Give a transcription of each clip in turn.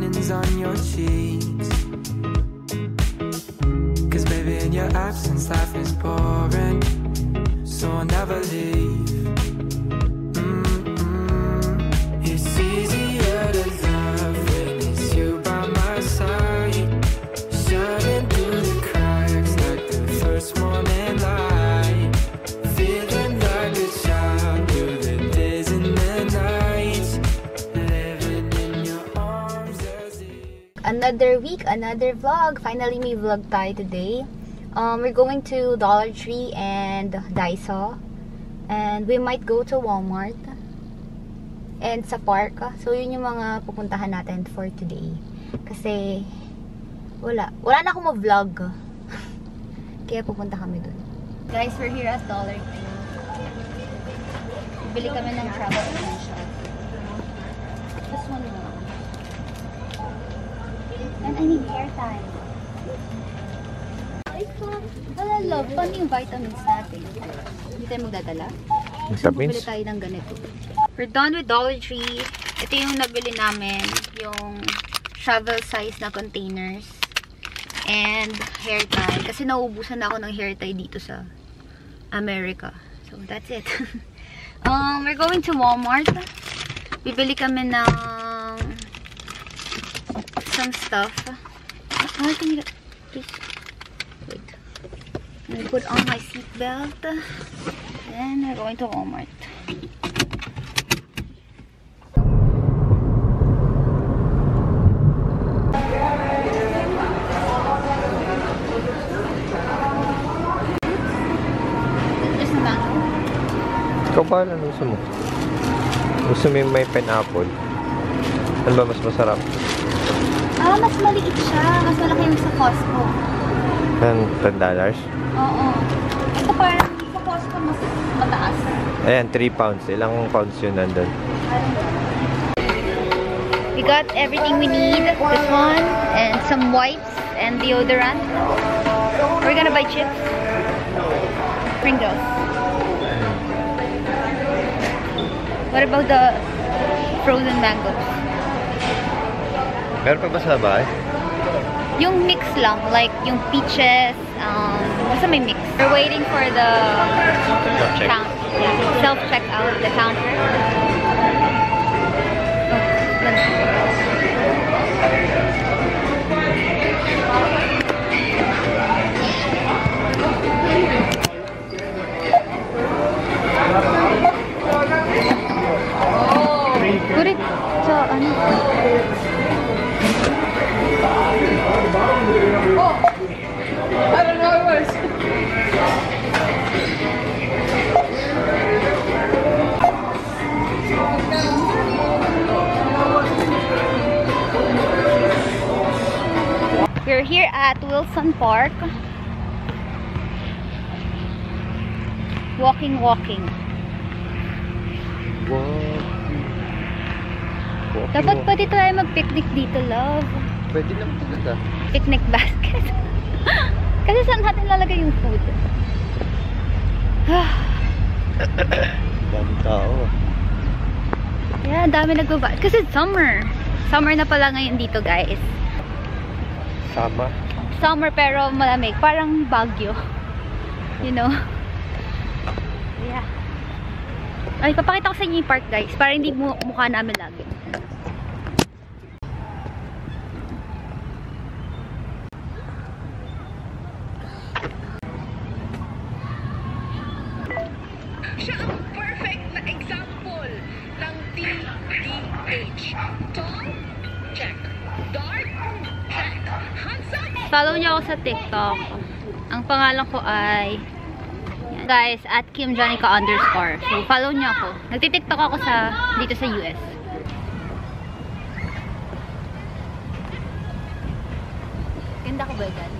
tannins on your cheeks. Cause baby, in your absence, life is boring. So I'll never leave. It's easier to love when it's you by my side. Shining through the cracks like the first morning light. Feeling like a child through the days and the nights. Living in your arms as if... Another week, another vlog. Finally, may vlog tayo today. We're going to Dollar Tree and Daiso. And we might go to Walmart. And sa park. So, yun yung mga pupuntahan natin for today. Kasi, wala na akong ma-vlog. Kaya pupunta kami dun. Guys, we're here at Dollar Tree. Bili kami ng travel essential. This one lang. And I need hair tie. Wala, love. Paano yung vitamins natin? Hindi tayo magdadala? Vitamins? Bili tayo ng ganito. We're done with Dollar Tree. Ito yung nabili namin. Yung travel size na containers. And hair tie. Kasi naubusan na ako ng hair tie dito sa America. So, that's it. We're going to Walmart. Bibili kami ng some stuff. Oh, can you please wait. I'm gonna put on my seatbelt. Then we're going to Walmart. Ikaw ba ano gusto mo? Gusto mo yung may pineapple? Ano ba mas masarap? Mas maliit siya. Mas malaki yung sa Costco. $10? Oo. Ito parang sa Costco mas mataas. Ayan, 3 pounds. Ilang pounds yun nandun? We got everything we need. This one, and some wipes, and deodorant. We're gonna buy chips. Pringles. What about the frozen mangoes? Meron pa ba sa bahay? Yung mix lang, like yung peaches, basta may mix. We're waiting for the self-checkout, the counter. Kurit sa ano? I don't know what it was. We're here at Wilson Park. Walking. Dapat pwede tayo mag-picnic dito, love. Pwede lang talaga. Picnic basket. Kasi saan natin lalagay yung food? Dami tao. Yeah, dami nagbaba. Kasi summer. Summer na pala ngayon dito, guys. Summer pero malamig. Parang Baguio. You know? Yeah. Ay, papakita ko sa inyo yung park, guys. Para hindi mukha namin lagi. Siya ang perfect na example ng TDH. Tall? Check. Dark? Check. Handsome? Follow niyo ako sa TikTok. Ang pangalan ko ay guys, at KimJonica_. So, follow niyo ako. Nagtitiktok ako dito sa US. Ganda ko ba yan?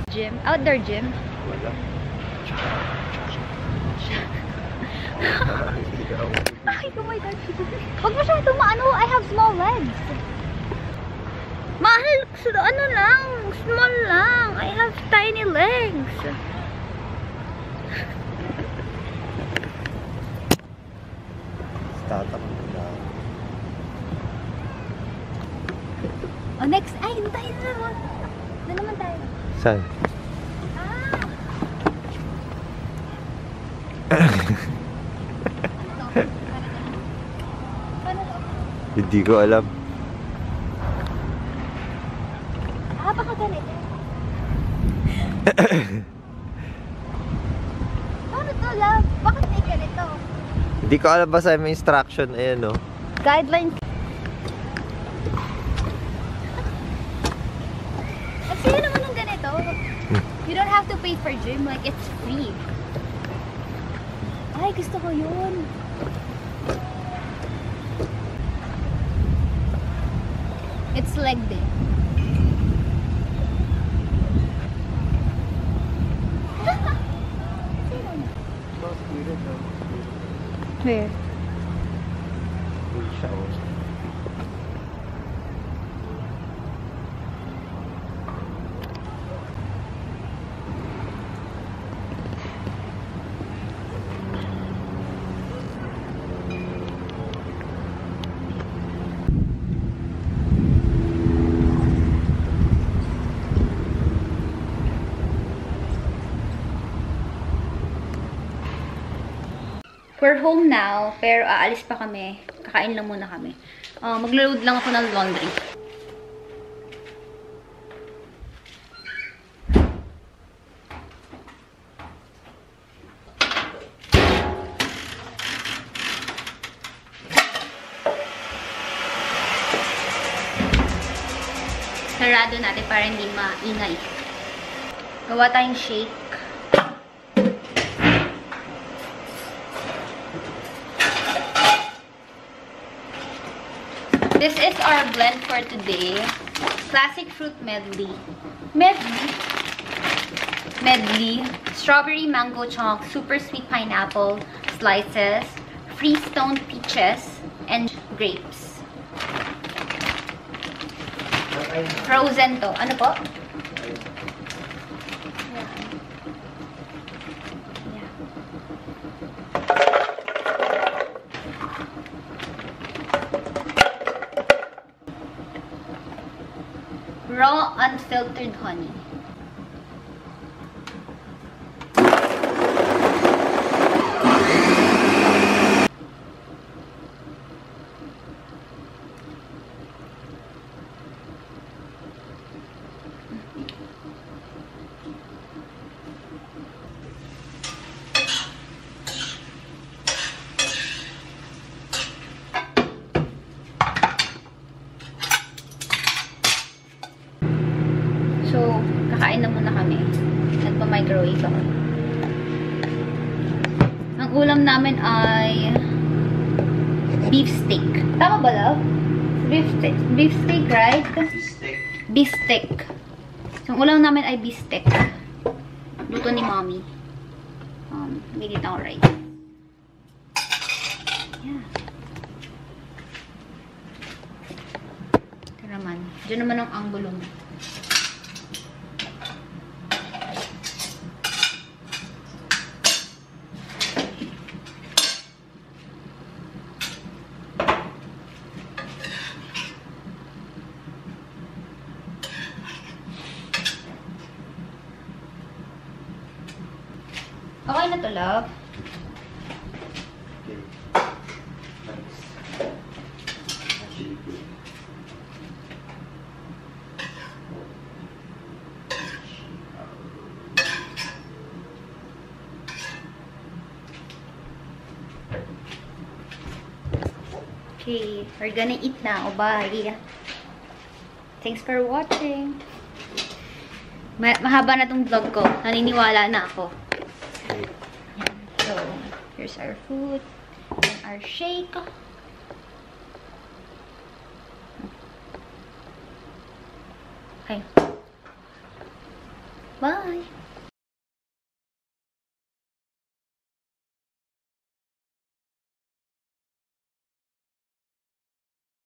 Gym? Outdoor gym? Wala. Ay, oh my God. Huwag masyadong maano. I have small legs. Mahal, ano lang. Small lang. I have tiny legs. tatakbo na. Oh, next. Ay, doon tayo na naman. Doon naman tayo. Saan? Paano to? Hindi ko alam. Baka ganito. Paano to, love? Bakit may ganito? Hindi ko alam basta may instruction. Ayan, no? Guidelines. At sa'yo naman ng ganito. You don't have to pay for gym. Like, it's free. Ay, gusto ko yun. It's leg day. Where? We're home now, pero aalis pa kami. Kakain lang muna kami. Maglo-load lang ako ng laundry. Sarado natin para hindi maingay. Gawa tayong shake. This is our blend for today. Classic fruit medley. Medley. Strawberry mango chunk, super sweet pineapple slices, freeze-stoned peaches, and grapes. Frozen to. Ano po? Raw, unfiltered honey. So, kakain na muna kami. Nagpa-microwave ako. Ang ulam namin ay beef steak. Tama ba, love? Beef steak. Beef steak, right? Beef steak. So, ang ulam namin ay beef steak. Luto ni mommy. May dito ako rice. Yeah. Ito naman. Diyan naman ang anggulo mo. Okay na to, love. Okay, we're gonna eat now. Bye. Thanks for watching. Mahaba na tong vlog ko. Naniniwala na ako. So, here's our food and our shake. Okay. Bye.